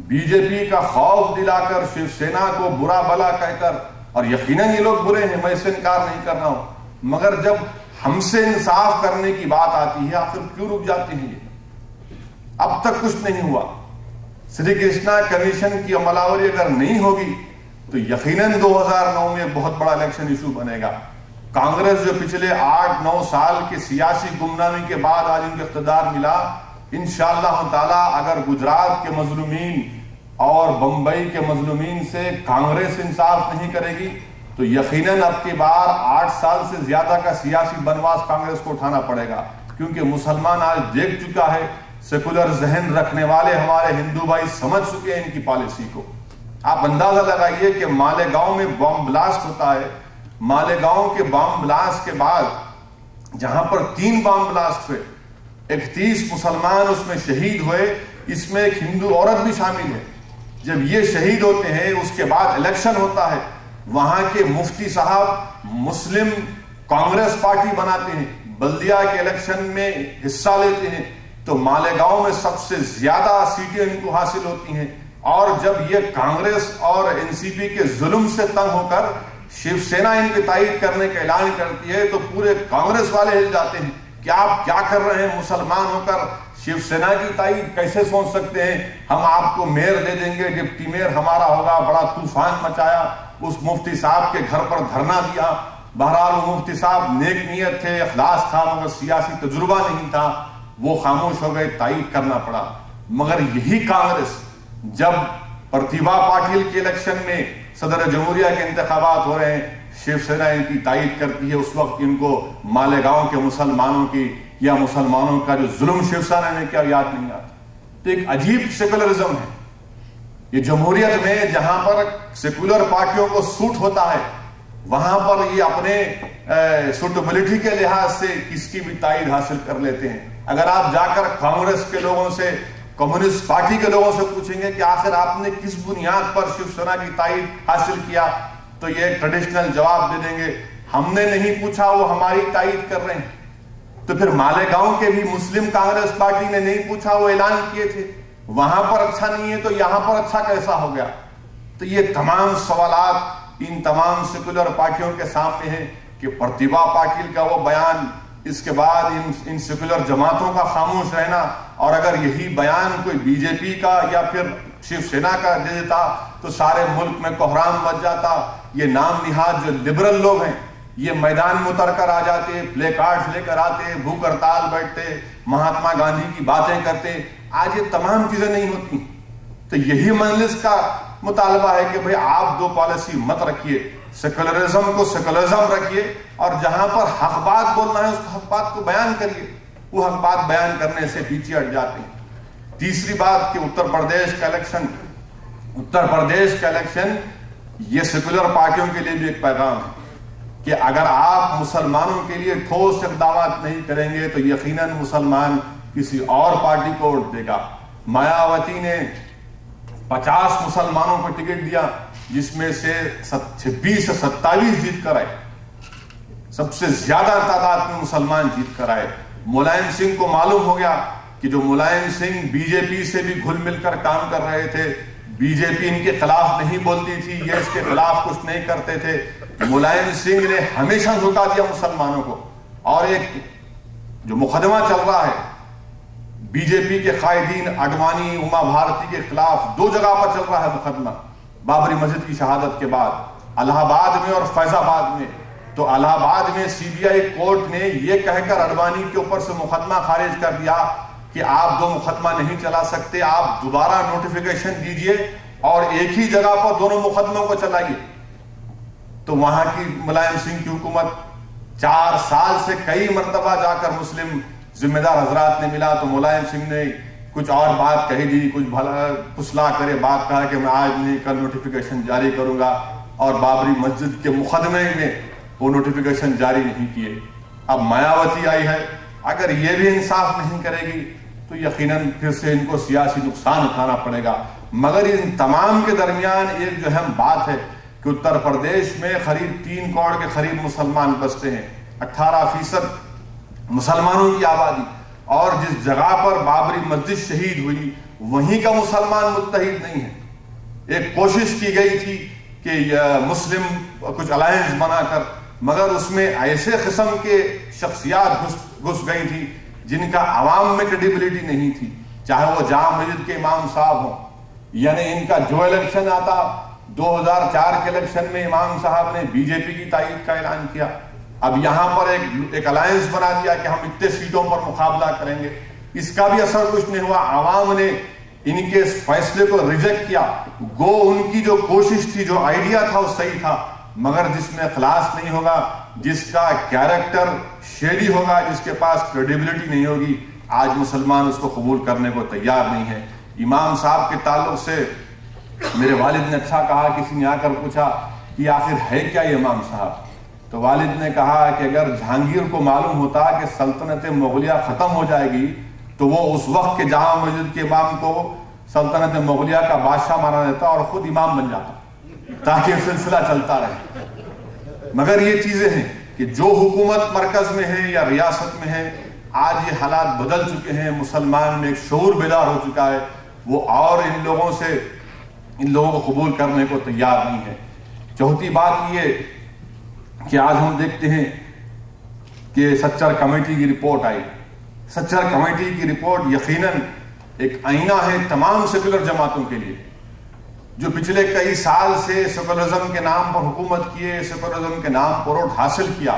بی جے پی کا خوف دلا کر، شیو سینا کو برا بلا کہہ کر، اور یقیناً یہ لوگ برے ہیں، میں اس سے انکار نہیں کر رہا ہوں، مگر جب ہم سے انصاف کرنے کی بات آتی ہے آخر کیوں رک جاتے ہیں؟ یہ اب تک کچھ نہیں ہوا. سری کرشنا کمیشن کی عمل آوری اگر نہیں ہوگی تو یقیناً 2009 میں ایک بہت بڑا الیکشن ایشو بنے گا. کانگریس جو پچھلے 8-9 سال کے سیاسی گمنامی کے بعد آج ان کو اقتدار ملا، انشاءاللہ تعالی اگر گجرات کے مظلومین اور بمبئی کے مظلومین سے کانگریس انصاف نہیں کرے گی تو یقیناً اب کی بار 8 سال سے زیادہ کا سیاسی بنواس کانگریس کو اٹھانا پڑے گا. کیونکہ مسلمان آج دیکھ چکا ہے، سیکولر ذہن رکھنے والے ہمارے ہندو بھائی سمجھ چکے ہیں ان کی پالیسی کو. آپ اندازہ لگائیے کہ مالیگاؤں میں بم بلاسٹ ہوتا ہے، مالیگاؤں کے بم بلاسٹ کے بعد جہاں پر 3 بم بلاسٹ ہوئے، 31 مسلمان اس میں شہید ہوئے، اس میں ایک ہندو عورت بھی شامل ہے. جب یہ شہید ہوتے ہیں اس کے بعد الیکشن ہوتا ہے، وہاں کے مفتی صاحب مسلم کانگریس پارٹی بناتے ہیں، بلدیہ کے الیکشن میں حصہ لیتے ہیں تو مالیگاؤں میں سب سے زیادہ سیٹیں ان کو حاصل ہوتی ہیں. اور جب یہ کانگریس اور این سی پی کے ظلم سے تنگ ہو کر شیو سینا ان کی تائید کرنے کا اعلان کرتی ہے تو پورے کانگریس والے ہل جاتے ہیں کہ آپ کیا کر رہے ہیں، مسلمان ہو کر شیو سینا کی تائید کیسے سوچ سکتے ہیں، ہم آپ کو میئر دے دیں گے، ڈپٹی میئر ہمارا ہوگا. بڑا طوفان مچایا، اس مفتی صاحب کے گھر پر دھرنا دیا. بہرحال وہ مفتی صاحب نیک نیت تھے، اخلاص تھا، مگر سیاسی تجربہ نہیں تھا، وہ خاموش ہو گئے، تائید کرنا پڑا. مگر یہی کانگریس جب پرتیبھا پاٹل کے الیکشن میں صدر جمہوریہ کے انتخابات ہو رہے ہیں، شیو سینا ان کی تائید کرتی ہے، اس وقت ان کو مالیگاؤں کے مسلمانوں کی یا مسلمانوں کا جو ظلم شیو سینا نے کیا یاد نہیں آتا. تو ایک عجیب سیکولرزم ہے یہ جمہوریت میں، جہاں پر سیکولر پارٹیوں کو سوٹ ہوتا ہے وہاں پر یہ اپنے سوٹیبلٹی کے لحاظ سے کس کی بھی تائید حاصل کر لیتے ہیں. اگر آپ جا کر کانگریس کے لوگوں سے، کمیونسٹ پارٹی کے لوگوں سے پوچھیں گے کہ آخر آپ نے کس بنیاد پر شیو سینا کی تائید حاصل کیا تو یہ ٹریڈیشنل جواب دے دیں گے، ہم نے نہیں پوچھا، وہ ہماری تائید کر رہے ہیں. تو پھر مالیگاؤں کے بھی مسلم کانگریس پارٹی نے نہیں پوچھا، وہ اعلان کیے تھے، وہاں پر اچھا نہیں ہے تو یہاں پر اچھا کیسا ہو گیا؟ تو یہ تمام سوالات ان تمام سیکولر پارٹیوں کے سامنے ہیں کہ پرتیبھا پاٹل کا وہ بیان، اس کے بعد ان سیکولر جماعتوں کا خاموش رہنا، اور اگر یہی بیان کوئی بی جے پی کا یا پھر شیو سینا کا دے دیتا تو سارے ملک میں کوحرام مچ جاتا. یہ نام نہاد جو لبرل لوگ ہیں یہ میدان میں اتر کر آ جاتے، پلے کارڈز لے کر آتے، بھوک ہڑتال بیٹھتے، مہاتما گاندھی کی باتیں کرتے. آج یہ تمام چیزیں نہیں ہوتی. تو یہی مجلس کا مطالبہ ہے کہ بھئی آپ دو پالیسی مت رکھیے، سیکولرزم کو سیکولرزم رکھیے، اور جہاں پر حق بات بولنا ہے اس حق بات کو بیان کریے. وہ حق بات بیان کرنے سے پیچھے ہٹ جاتے ہیں. تیسری بات کہ اتر پردیش کا الیکشن یہ سیکولر پارٹیوں کے لیے بھی ایک پیغام ہے کہ اگر آپ مسلمانوں کے لیے ٹھوس اقدامات نہیں کریں گے تو یقیناً مسلمان کسی اور پارٹی کو ووٹ دے گا. مایاوتی نے 50 مسلمانوں کو ٹکٹ دیا جس میں سے 26 سے 27 جیت کر آئے، سب سے زیادہ تعداد میں مسلمان جیت کر آئے. ملائم سنگھ کو معلوم ہو گیا کہ جو ملائم سنگھ بی جے پی سے بھی گھل مل کر کام کر رہے تھے، بی جے پی ان کے خلاف نہیں بولتی تھی، یہ اس کے خلاف کچھ نہیں کرتے تھے، ملائم سنگھ نے ہمیشہ جھکا دیا مسلمانوں کو. اور ایک جو مقدمہ چل رہا ہے بی جے پی کے قائدین اڈوانی، اما بھارتی کے خلاف 2 جگہ پر چل رہا ہے مقدمہ بابری مسجد کی شہادت کے بعد، الہ آباد میں اور فیض آباد میں. تو الہ آباد میں سی بی آئی کورٹ نے یہ کہہ کر اڈوانی کے اوپر سے مقدمہ خارج کر دیا کہ آپ 2 مقدمہ نہیں چلا سکتے، آپ دوبارہ نوٹیفیکیشن دیجئے اور ایک ہی جگہ پر دونوں مقدموں کو چلائیے. تو وہاں کی ملائم سنگھ کی حکومت 4 سال سے کئی مرتبہ جا کر مسلم ذمہ دار حضرات نے ملا تو ملائم سنگھ نے کچھ اور بات کہی دی، کچھ بھلا پسلا کرے بات کہا کہ میں آج نہیں کل نوٹیفیکیشن جاری کروں گا. اور بابری مسجد کے مقدمے میں وہ نوٹیفیکیشن جاری نہیں کیے. اب مایاوتی آئی ہے، اگر یہ بھی انصاف نہیں کرے گی تو یقیناً پھر سے ان کو سیاسی نقصان اٹھانا پڑے گا. مگر ان تمام کے درمیان ایک جو اہم بات ہے کہ اتر پردیش میں قریب 3 کروڑ کے قریب مسلمان بستے ہیں، 18% مسلمانوں کی آبادی، اور جس جگہ پر بابری مسجد شہید ہوئی وہیں کا مسلمان متحد نہیں ہے. ایک کوشش کی گئی تھی کہ مسلم کچھ الائنس بنا کر، مگر اس میں ایسے قسم کے شخصیات گھس گئی تھی جن کا عوام میں کریڈیبلٹی نہیں تھی، چاہے وہ جامع مسجد کے امام صاحب ہوں. یعنی ان کا جو الیکشن آتا، 2004 کے الیکشن میں امام صاحب نے بی جے پی کی تائید کا اعلان کیا. اب یہاں پر ایک الائنس بنا دیا کہ ہم اتنے سیٹوں پر مقابلہ کریں گے. اس کا بھی اثر کچھ نہیں ہوا، عوام نے ان کے اس فیصلے کو ریجیکٹ کیا. گو ان کی جو کوشش تھی، جو آئیڈیا تھا وہ صحیح تھا، مگر جس میں اخلاص نہیں ہوگا، جس کا کیریکٹر شیڈی ہوگا، جس کے پاس کریڈیبلٹی نہیں ہوگی، آج مسلمان اس کو قبول کرنے کو تیار نہیں ہے. امام صاحب کے تعلق سے میرے والد نے اچھا کہا، کسی نے آ کر پوچھا کہ آخر ہے کیا یہ امام صاحب؟ تو والد نے کہا کہ اگر جہانگیر کو معلوم ہوتا کہ سلطنت مغلیہ ختم ہو جائے گی تو وہ اس وقت کے جامع مسجد کے امام کو سلطنت مغلیہ کا بادشاہ مانا دیتا اور خود امام بن جاتا تاکہ سلسلہ چلتا رہے. مگر یہ چیزیں ہیں کہ جو حکومت مرکز میں ہے یا ریاست میں ہے، آج یہ حالات بدل چکے ہیں. مسلمان میں ایک شعور بیدار ہو چکا ہے، وہ اور ان لوگوں کو قبول کرنے کو تیار نہیں ہے. چوتھی بات یہ کہ آج ہم دیکھتے ہیں کہ سچر کمیٹی کی رپورٹ آئی. سچر کمیٹی کی رپورٹ یقیناً ایک آئینہ ہے تمام سیکولر جماعتوں کے لیے، جو پچھلے کئی سال سے سیکولرزم کے نام پر حکومت کیے، سیکولرزم کے نام پر ووٹ حاصل کیا.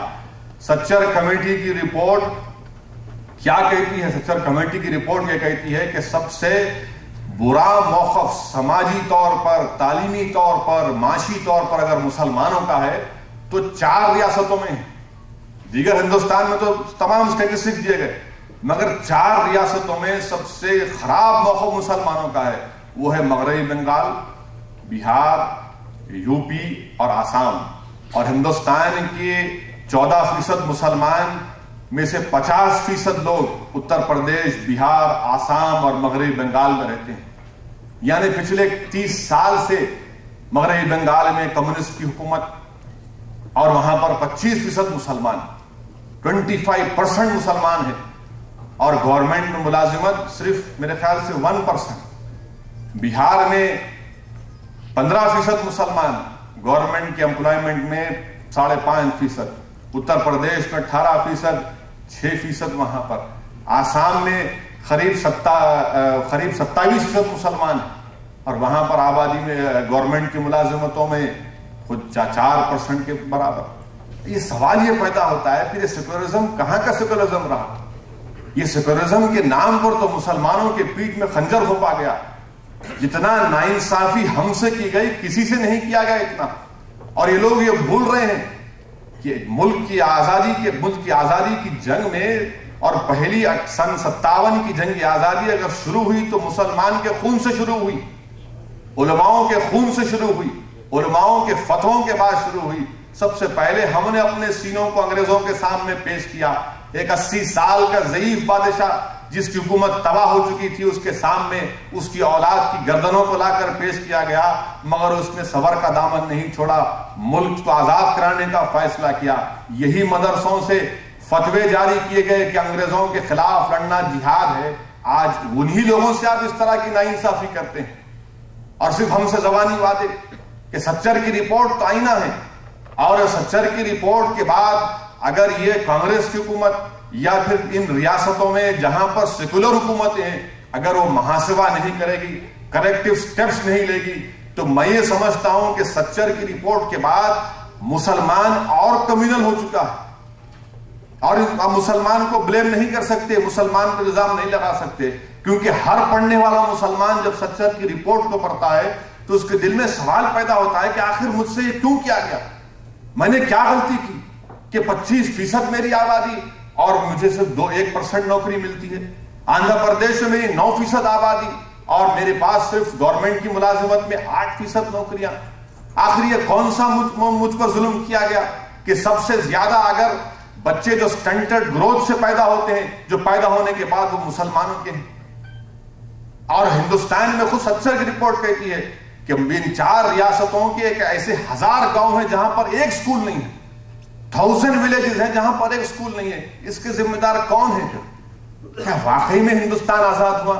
سچر کمیٹی کی رپورٹ کیا کہتی ہے؟ سچر کمیٹی کی رپورٹ یہ کہتی ہے کہ سب سے برا موقف سماجی طور پر، تعلیمی طور پر، معاشی طور پر اگر مسلمانوں کا ہے تو 4 ریاستوں میں ہے. دیگر ہندوستان میں تو تمام اسٹیٹسٹکس دیے گئے، مگر 4 ریاستوں میں سب سے خراب موقف مسلمانوں کا ہے. وہ ہے مغربی بنگال، بہار، یو پی اور آسام. اور ہندوستان کے 14% مسلمان میں سے 50% لوگ اتر پردیش، بہار، آسام اور مغربی بنگال میں رہتے ہیں. یعنی پچھلے 30 سال سے مغربی بنگال میں کمیونسٹ کی حکومت، اور وہاں پر 25% مسلمان، 25% مسلمان ہیں، اور گورنمنٹ میں ملازمت صرف میرے خیال سے 1%. بہار میں 15% مسلمان، گورنمنٹ کے امپلائمنٹ میں 5.5%. اتر پردیش میں 18%، 6% وہاں پر. آسام میں قریب 27% مسلمان، اور وہاں پر آبادی میں گورنمنٹ کی ملازمتوں میں خود 4% کے برابر. یہ سوال یہ پیدا ہوتا ہے پھر یہ سیکولرزم کہاں کا سیکولرزم رہا؟ یہ سیکولرزم کے نام پر تو مسلمانوں کے پیٹھ میں خنجر ہو پا گیا. جتنا ناانصافی ہم سے کی گئی کسی سے نہیں کیا گیا اتنا. اور یہ لوگ یہ بھول رہے ہیں کہ ملک کی آزادی کی جنگ میں، اور پہلی سن 57 کی جنگ آزادی اگر شروع ہوئی تو مسلمان کے خون سے شروع ہوئی، علماؤں کے خون سے شروع ہوئی، علماؤں کے فتووں کے بعد شروع ہوئی. سب سے پہلے ہم نے اپنے سینوں کو انگریزوں کے سامنے پیش کیا. ایک 80 سال کا ضعیف بادشاہ جس کی حکومت تباہ ہو چکی تھی، اس کے سامنے اس کی اولاد کی گردنوں کو لا کر پیش کیا گیا، مگر اس نے صبر کا دامن نہیں چھوڑا، ملک کو آزاد کرانے کا فیصلہ کیا. یہی مدرسوں سے فتوے جاری کیے گئے کہ انگریزوں کے خلاف لڑنا جہاد ہے. آج انہی لوگوں سے آپ اس طرح کی ناانصافی کرتے ہیں، اور صرف ہم سے زبانی وعدے کہ سچر کی رپورٹ تو آئینہ ہے. اور سچر کی رپورٹ کے بعد اگر یہ کانگریس کی حکومت یا پھر ان ریاستوں میں جہاں پر سیکولر حکومتیں ہیں، اگر وہ محاسبہ نہیں کرے گی، کریکٹیو سٹیپس نہیں لے گی، تو میں یہ سمجھتا ہوں کہ سچر کی رپورٹ کے بعد مسلمان اور کمیونل ہو چکا ہے. اور مسلمان کو بلیم نہیں کر سکتے، مسلمان پر الزام نہیں لگا سکتے، کیونکہ ہر پڑھنے والا مسلمان جب سچر کی رپورٹ کو پڑھتا ہے تو اس کے دل میں سوال پیدا ہوتا ہے کہ آخر مجھ سے یہ کیوں کیا گیا؟ میں نے کیا غلطی کی کہ 25% میری آبادی اور مجھے صرف 1% نوکری ملتی ہے؟ آندھرا پردیش میں میری 9% آبادی اور میرے پاس صرف گورنمنٹ کی ملازمت میں 8% نوکریاں. آخر یہ کون سا مجھ پر ظلم کیا گیا کہ سب سے زیادہ اگر بچے جو سٹنٹڈ گروتھ سے پیدا ہوتے ہیں، جو پیدا ہونے کے بعد وہ مسلمانوں کے ہیں؟ اور ہندوستان میں خود سچر کی رپورٹ کہتی ہے کہ ان 4 ریاستوں کے ایک ایسے 1000 گاؤں ہیں جہاں پر ایک سکول نہیں ہے، 1000 ولیجز ہیں جہاں پر ایک سکول نہیں ہے۔ اس کے ذمہ دار کون ہیں؟ کیا واقعی میں ہندوستان آزاد ہوا؟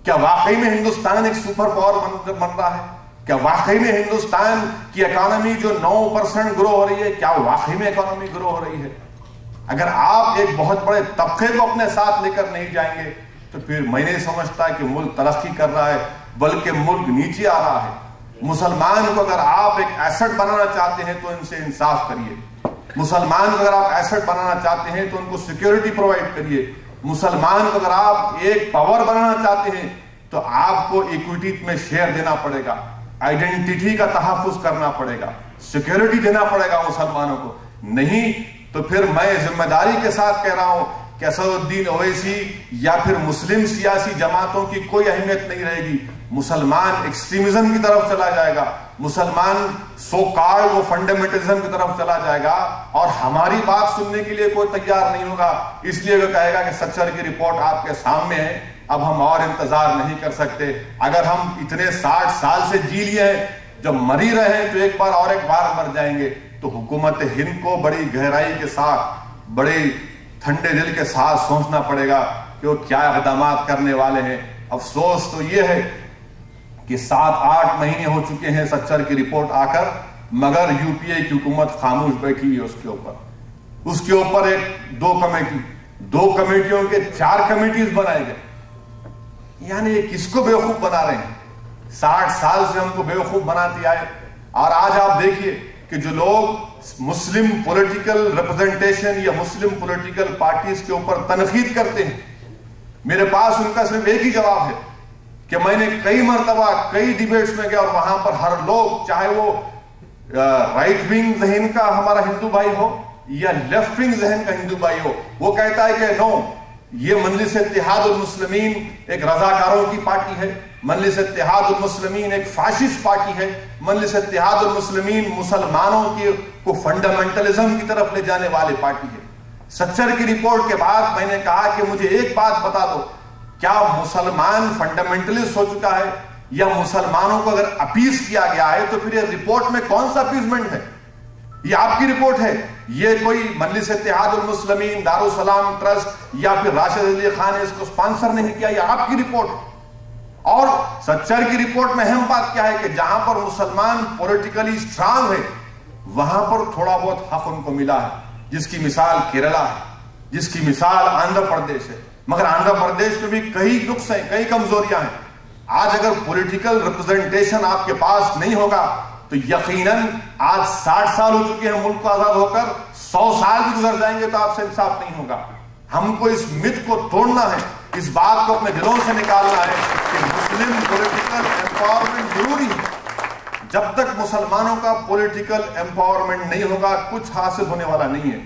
کیا واقعی میں ہندوستان ایک سپر پاور بن رہا ہے؟ کیا واقعی میں ہندوستان کی اکانومی جو 9% گرو ہو رہی ہے، کیا واقعی میں اکانومی گرو ہو رہی ہے؟ اگر آپ ایک بہت بڑے طبقے کو اپنے ساتھ لے کر نہیں جائیں گے تو پھر میں نہیں سمجھتا کہ ملک ترقی کر رہا ہے، بلکہ ملک نیچے آ رہا ہے۔ مسلمان کو اگر آپ ایک ایسٹ بنانا چاہتے ہیں تو ان سے انصاف کریے، مسلمان کو اگر آپ ایسٹ بنانا چاہتے ہیں تو ان کو سیکیورٹی پرووائڈ کریے، مسلمان کو اگر آپ ایک پاور بنانا چاہتے ہیں تو آپ کو ایکویٹی میں شیئر دینا پڑے گا، آئیڈینٹیٹی کا تحفظ کرنا پڑے گا، سیکیورٹی دینا پڑے گا مسلمانوں کو۔ نہیں تو پھر میں ذمہ داری کے ساتھ کہہ رہا ہوں کہ اسد الدین اویسی یا پھر مسلم سیاسی جماعتوں کی کوئی اہمیت نہیں رہے گی، مسلمان ایکسٹریمزم کی طرف چلا جائے گا، مسلمان سو کالڈ وہ فنڈامنٹلزم کی طرف چلا جائے گا، اور ہماری بات سننے کے لیے کوئی تیار نہیں ہوگا۔ اس لیے وہ کہے گا کہ سچر کی رپورٹ آپ کے سامنے ہے، اب ہم اور انتظار نہیں کر سکتے۔ اگر ہم اتنے 60 سال سے جی لیے ہیں، جب مر ہی رہے ہیں تو ایک بار اور ایک بار مر جائیں گے۔ تو حکومت ہند کو بڑی گہرائی کے ساتھ، بڑے ٹھنڈے دل کے ساتھ سوچنا پڑے گا کہ وہ کیا اقدامات کرنے والے ہیں۔ افسوس تو یہ ہے کہ 7-8 مہینے ہو چکے ہیں سچر کی رپورٹ آ کر، مگر یو پی اے کی حکومت خاموش بیٹھی ہوئی ہے اس کے اوپر ایک 2 کمیٹیوں کے 4 کمیٹیز بنائے گئے۔ یعنی یہ کس کو بیوقوف بنا رہے ہیں؟ 60 سال سے ہم کو بیوقوف بناتے آئے، اور آج آپ دیکھیے کہ جو لوگ مسلم پولیٹیکل ریپرزنٹیشن یا مسلم پولیٹیکل پارٹیز کے اوپر تنقید کرتے ہیں، میرے پاس ان کا صرف ایک ہی جواب ہے کہ میں نے کئی مرتبہ کئی ڈیبیٹس میں گیا، اور وہاں پر ہر لوگ، چاہے وہ رائٹ ونگ ذہن کا ہمارا ہندو بھائی ہو یا لیفٹ ونگ ذہن کا ہندو بھائی ہو، وہ کہتا ہے کہ نو، یہ مجلس اتحاد المسلمین ایک رضاکاروں کی پارٹی ہے، مجلس اتحاد المسلمین ایک فاشسٹ پارٹی ہے، مجلس اتحاد المسلمین مسلمانوں کو فنڈامنٹلزم کی طرف لے جانے والی پارٹی ہے۔ سچر کی رپورٹ کے بعد میں نے کہا کہ مجھے ایک بات بتا دو، کیا مسلمان فنڈامنٹلسٹ ہو چکا ہے، یا مسلمانوں کو اگر اپیز کیا گیا ہے تو پھر یہ رپورٹ میں کون سا اپیزمنٹ ہے؟ یہ آپ کی رپورٹ ہے، یہ کوئی مجلس اتحاد المسلمین، دارالسلام ٹرسٹ یا پھر راشد علی خان نے اس کو سپانسر نہیں کیا، یہ آپ کی رپورٹ ہے۔ اور سچر کی رپورٹ میں اہم بات کیا ہے کہ جہاں پر مسلمان پولیٹیکلی سٹرانگ ہے وہاں پر تھوڑا بہت حق ان کو ملا ہے، جس کی مثال کیرلا ہے، جس کی مثال آندھرا پردیش ہے، مگر آندھرا پردیش میں بھی کئی نقص ہیں، کئی کمزوریاں ہیں۔ آج اگر پولیٹیکل ریپرزنٹیشن آپ کے پاس نہیں ہوگا تو یقیناً آج 60 سال ہو چکے ہیں ملک کو آزاد ہو کر، 100 سال بھی گزر جائیں گے تو آپ سے انصاف نہیں ہوگا۔ ہم کو اس مت کو توڑنا ہے، اس بات کو اپنے دلوں سے نکالنا ہے کہ مسلم پولیٹیکل ایمپاورمنٹ ضروری ہے۔ جب تک مسلمانوں کا پولیٹیکل ایمپاورمنٹ نہیں ہوگا کچھ حاصل ہونے والا نہیں ہے۔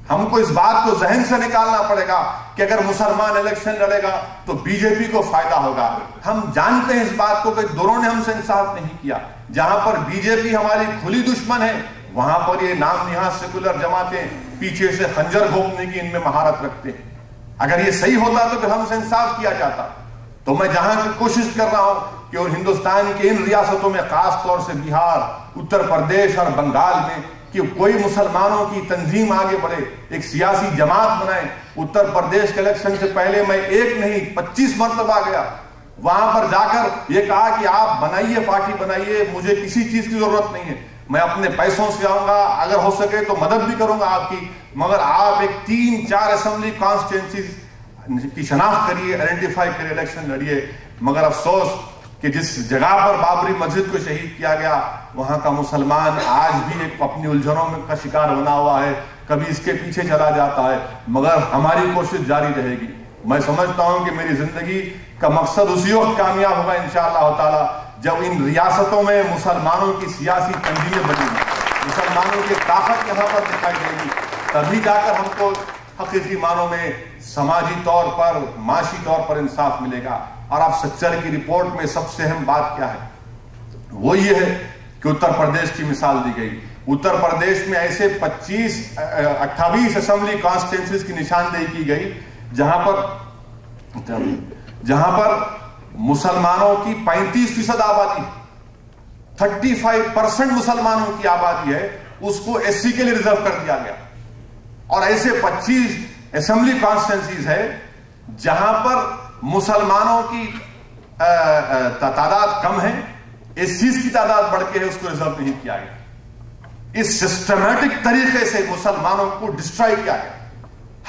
ہم کو اس بات کو ذہن سے نکالنا پڑے گا کہ اگر مسلمان الیکشن لڑے گا تو بی جے پی کو فائدہ ہوگا۔ ہم جانتے ہیں اس بات کو کہ دونوں نے ہم سے انصاف نہیں کیا۔ جہاں پر بی جے پی ہماری کھلی دشمن ہے وہاں پر یہ نام نہاد سیکولر جماعتیں پیچھے سے خنجر گھونپنے کی ان میں مہارت رکھتے ہیں۔ اگر یہ صحیح ہوتا تو پھر ہم سے انصاف کیا جاتا۔ تو میں جہاں کی کوشش کر رہا ہوں کہ ہندوستان کے ان ریاستوں میں، خاص طور سے بہار، اتر پردیش اور بنگال میں، کہ کوئی مسلمانوں کی تنظیم آگے بڑھے، ایک سیاسی جماعت بنائے۔ اتر پردیش کے الیکشن سے پہلے میں 1 نہیں 25 مرتبہ گیا، وہاں پر جا کر یہ کہا کہ آپ بنائیے، پارٹی بنائیے، مجھے کسی چیز کی ضرورت نہیں ہے، میں اپنے پیسوں سے آؤں گا، اگر ہو سکے تو مدد بھی کروں گا آپ کی، مگر آپ ایک 3-4 اسمبلی کانسٹیٹوئنسیز کی شناخت کریے، آئیڈینٹیفائی کریے، الیکشن لڑیے۔ مگر افسوس کہ جس جگہ پر بابری مسجد کو شہید کیا گیا وہاں کا مسلمان آج بھی ایک اپنی الجھنوں میں کا شکار بنا ہوا ہے، کبھی اس کے پیچھے چلا جاتا ہے، مگر ہماری کوشش جاری رہے گی۔ میں سمجھتا ہوں کہ میری زندگی کا مقصد اسی وقت کامیاب ہوگا انشاءاللہ تعالی جب ان ریاستوں میں مسلمانوں کی سیاسی تنظیمیں بنیں گی، مسلمانوں کی طاقت یہاں پر دکھائی دے گی، تبھی جا کر ہم کو حقیقی معنوں میں سماجی طور پر، معاشی طور پر انصاف ملے گا۔ اور آپ سچر کی رپورٹ میں سب سے اہم بات کیا ہے؟ وہ یہ ہے کہ اتر پردیش کی مثال دی گئی. اتر پردیش میں ایسے 28 اسمبلی کانسٹیٹوئنسیز کی نشاندہی کی گئی جہاں پر مسلمانوں کی 35% آبادی، 35% مسلمانوں کی آبادی ہے، اس کو ایس سی کے لیے ریزرو کر دیا گیا. اور ایسے 25 اسمبلی کانسٹیٹوئنسیز ہے جہاں پر مسلمانوں کی تعداد کم ہے، ایس سیز کی تعداد بڑھ کے ہے، اس کو ریزرو نہیں کیا گیا. اس سسٹمیٹک طریقے سے مسلمانوں کو ڈسٹرائے کیا گیا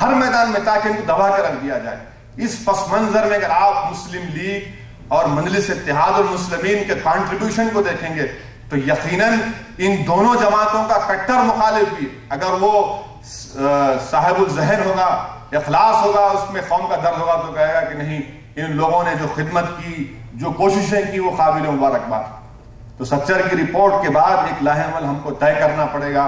ہر میدان میں تاکہ ان کو دبا کر رکھ دیا جائے. اس پس منظر میں اگر آپ مسلم لیگ اور مجلس اتحاد المسلمین کے کنٹریبیوشن کو دیکھیں گے تو یقیناً ان دونوں جماعتوں کا کٹر مخالف بھی، اگر وہ صاحب الذہن ہوگا، اخلاص ہوگا، اس میں قوم کا درد ہوگا، تو کہے گا کہ نہیں، ان لوگوں نے جو خدمت کی، جو کوششیں کی، وہ قابل مبارکباد. تو سچر کی رپورٹ کے بعد ایک لاہ عمل ہم کو طے کرنا پڑے گا.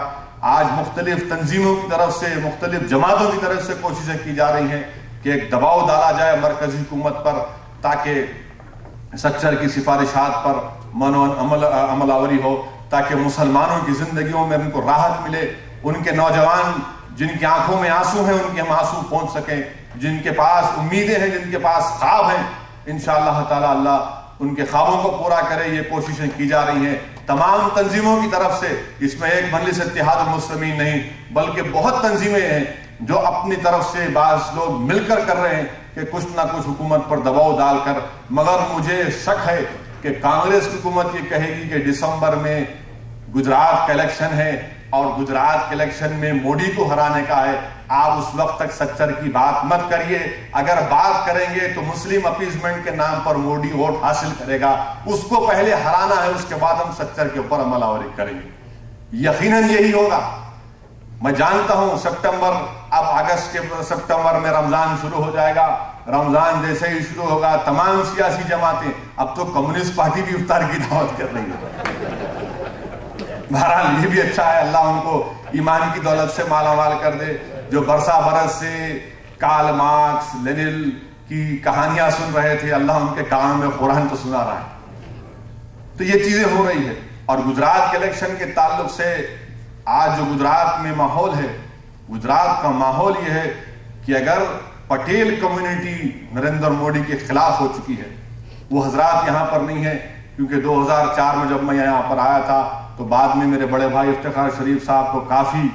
آج مختلف تنظیموں کی طرف سے، مختلف جماعتوں کی طرف سے کوششیں کی جا رہی ہیں کہ ایک دباؤ ڈالا جائے مرکزی حکومت پر تاکہ سچر کی سفارشات پر عمل آوری ہو، تاکہ مسلمانوں کی زندگیوں میں ان کو راحت ملے. ان کے نوجوان جن کی آنکھوں میں آنسو ہیں، ان کے ہم آنسو پہنچ سکیں. جن کے پاس امیدیں ہیں، جن کے پاس خواب ہیں، انشاءاللہ تعالی اللہ ان کے خوابوں کو پورا کرے. یہ کوششیں کی جا رہی ہیں تمام تنظیموں کی طرف سے. اس میں ایک مجلس اتحاد المسلمین نہیں بلکہ بہت تنظیمیں ہیں جو اپنی طرف سے بعض لوگ مل کر رہے ہیں کہ کچھ نہ کچھ حکومت پر دباؤ ڈال کر. مگر مجھے شک ہے کہ کانگریس حکومت یہ کہے گی کہ دسمبر میں گجرات کا الیکشن ہے اور گجرات کے الیکشن میں موڈی کو ہرانے کا ہے. آپ اس وقت تک سچر کی بات مت کریے. اگر بات کریں گے تو مسلم اپیزمنٹ کے نام پر موڈی ووٹ حاصل کرے گا. اس کو پہلے ہرانا ہے، اس کے بعد ہم سچر کے اوپر عمل آوری کریں گے. یقیناً یہی ہوگا. میں جانتا ہوں اب اگست کے سپٹمبر میں رمضان شروع ہو جائے گا. رمضان جیسے ہی شروع ہوگا تمام سیاسی جماعتیں، اب تو کمیونسٹ پارٹی بھی افطار کی دعوت کر رہی ہے. بہرحال یہ بھی اچھا ہے، اللہ ان کو ایمان کی دولت سے مالا مال کر دے. جو برسا برس سے کارل مارکس، لینن کی کہانیاں سن رہے تھے، اللہ ان کے کان میں قرآن تو سنا رہا ہے. تو یہ چیزیں ہو رہی ہے. اور گجرات کے الیکشن کے تعلق سے آج جو گجرات میں ماحول ہے، گجرات کا ماحول یہ ہے کہ اگر پٹیل کمیونٹی نریندر موڈی کے خلاف ہو چکی ہے، وہ حضرات یہاں پر نہیں ہے، کیونکہ 2004 میں جب میں یہاں پر آیا تھا تو بعد میں میرے بڑے بھائی افتخار شریف صاحب کو کافی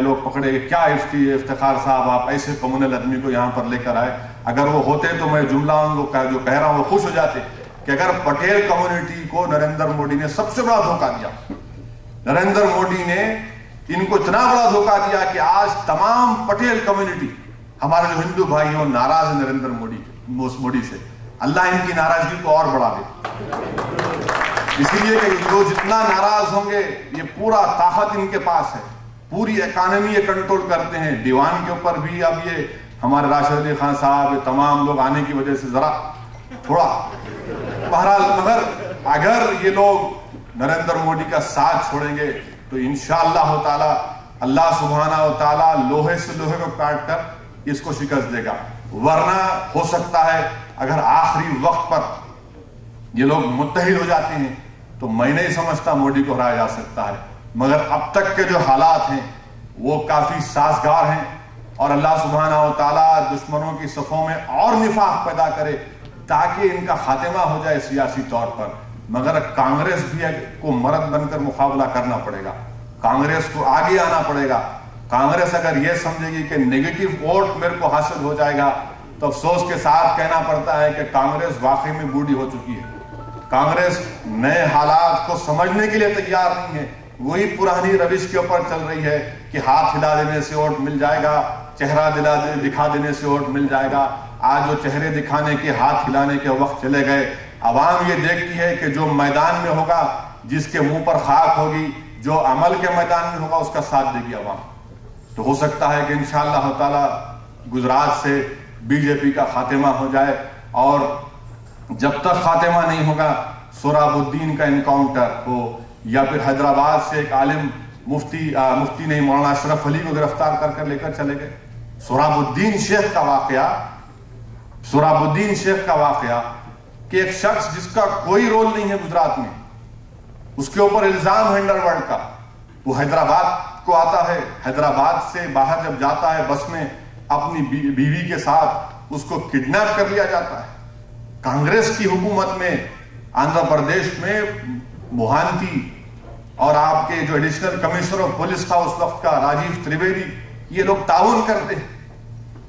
لوگ پکڑے کہ کیا افتخار صاحب آپ ایسے کمیونل آدمی کو یہاں پر لے کر آئے. اگر وہ ہوتے تو میں جملہ جو کہہ رہا ہوں وہ خوش ہو جاتے کہ اگر پٹیل کمیونٹی کو نریندر موڈی نے سب سے بڑا دھوکہ دیا. نریندر موڈی نے ان کو اتنا بڑا دھوکہ دیا کہ آج تمام پٹیل کمیونٹی، ہمارے جو ہندو بھائی ہیں، وہ ناراض ہیں نریندر موڈی سے. اللہ ان کی ناراضگی کو اور بڑھا دے. اسی لیے کہ جو جتنا ناراض ہوں گے، یہ پورا طاقت ان کے پاس ہے، پوری اکانومی یہ کنٹرول کرتے ہیں. دیوان کے اوپر بھی اب یہ ہمارے راشد علی خان صاحب، یہ تمام لوگ آنے کی وجہ سے ذرا تھوڑا بہرحال، مگر اگر یہ لوگ نریندر موڈی کا ساتھ چھوڑیں گے تو انشاءاللہ تعالی اللہ سبحانہ و تعالی لوہے سے لوہے کو کاٹ کر اس کو شکست دے گا. ورنہ ہو سکتا ہے اگر آخری وقت پر یہ لوگ متحد ہو جاتے ہیں تو میں نہیں سمجھتا موڈی کو ہرایا جا سکتا ہے. مگر اب تک کے جو حالات ہیں وہ کافی سازگار ہیں، اور اللہ سبحانہ و تعالیٰ دشمنوں کی صفوں میں اور نفاق پیدا کرے تاکہ ان کا خاتمہ ہو جائے سیاسی طور پر. مگر کانگریس بھی کو مرد بن کر مقابلہ کرنا پڑے گا. کانگریس کو آگے آنا پڑے گا. کانگریس اگر یہ سمجھے گی کہ نیگیٹو ووٹ میرے کو حاصل ہو جائے گا تو افسوس کے ساتھ کہنا پڑتا ہے کہ کانگریس واقعی میں بوڑھی ہو چکی ہے. کانگریس نئے حالات کو سمجھنے کے لیے تیار نہیں ہے. وہی پرانی روش کے اوپر چل رہی ہے کہ ہاتھ ہلا دینے سے ووٹ مل جائے گا، چہرہ دکھا دینے سے ووٹ مل جائے گا. آج وہ چہرے دکھانے کے، ہاتھ ہلانے کے وقت چلے گئے. عوام یہ دیکھتی ہے کہ جو میدان میں ہوگا، جس کے منہ پر خاک ہوگی، جو عمل کے میدان میں ہوگا، اس کا ساتھ دے گی عوام. تو ہو سکتا ہے کہ انشاءاللہ تعالی گجرات سے بی جے پی کا خاتمہ ہو جائے. اور جب تک خاتمہ نہیں ہوگا، سہراب الدین کا انکاؤنٹر ہو، یا پھر حیدرآباد سے ایک عالم مفتی نہیں مولانا اشرف علی کو گرفتار کر لے کر چلے گئے. سہراب الدین شیخ کا واقعہ کہ ایک شخص جس کا کوئی رول نہیں ہے گجرات میں، اس کے اوپر الزام ہے انڈرورلڈ کا. وہ حیدرآباد کو آتا ہے, حیدرآباد سے باہر جب جاتا ہے بس میں اپنی بیوی کے ساتھ اس کو کڈنیپ کر لیا جاتا ہے. کانگریس کی حکومت میں آندھرا پردیش میں موہانتی اور آپ کے جو ایڈیشنل کمشنر آف پولیس تھا اس وقت کا راجیو تریویدی, یہ لوگ تعاون کرتے ہیں,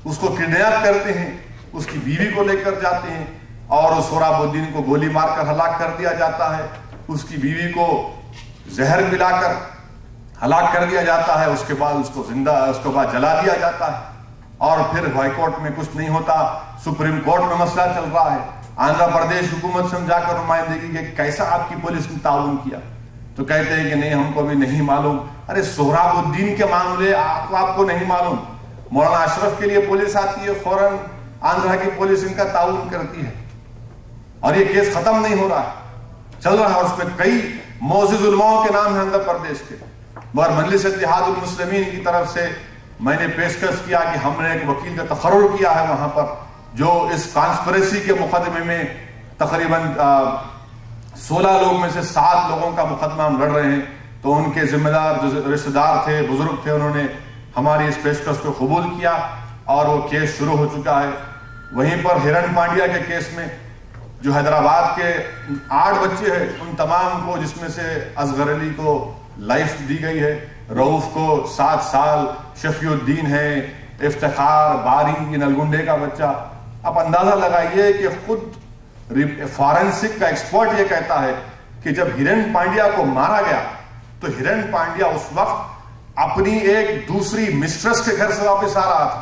اس کو کڈنیپ کرتے ہیں, اس کی بیوی کو لے کر جاتے ہیں اور اس سہراب الدین کو گولی مار کر ہلاک کر دیا جاتا ہے. اس کی بیوی کو زہر پلا کر ہلاک کر دیا جاتا ہے. اس کے بعد اس کو بعد جلا دیا جاتا ہے. اور پھر ہائی کورٹ میں کچھ نہیں ہوتا, سپریم کورٹ میں مسئلہ چل رہا ہے. آندھرا پردیش حکومت سے جا کر نمائندگی کہ کیسا آپ کی پولیس نے تعاون کیا, تو کہتے ہیں کہ نہیں ہم کو بھی نہیں معلوم. ارے سہراب الدین کے معاملے آپ کو نہیں معلوم, مولانا اشرف کے لیے پولیس آتی ہے, فوراً آندھرا کی پولیس ان کا تعاون کرتی ہے اور یہ کیس ختم نہیں ہو رہا ہے, چل رہا ہے. اس میں کئی معزز علماؤں کے نام ہیں آندھرا پردیش کے. مگر مجلس اتحاد المسلمین کی طرف سے میں نے پیشکش کیا کہ ہم نے ایک وکیل کا تقرر کیا ہے وہاں پر, جو اس کانسپریسی کے مقدمے میں تقریباً 16 لوگ میں سے 7 لوگوں کا مقدمہ ہم لڑ رہے ہیں. تو ان کے ذمہ دار جو رشتہ دار تھے, بزرگ تھے, انہوں نے ہماری اس پیشکش کو قبول کیا اور وہ کیس شروع ہو چکا ہے. وہیں پر ہرن پانڈیا کے کیس میں جو حیدرآباد کے 8 بچے ہیں ان تمام کو, جس میں سے اصغر علی کو لائف دی گئی ہے, رؤف کو 7 سال, شفیع الدین ہے, افتخار باری نلگنڈے کا بچہ. آپ اندازہ لگائیے کہ خود فارنسک کا ایکسپرٹ یہ کہتا ہے کہ جب ہرن پانڈیا کو مارا گیا تو ہرن پانڈیا اس وقت اپنی ایک دوسری مسٹرس کے گھر سے واپس آ رہا تھا.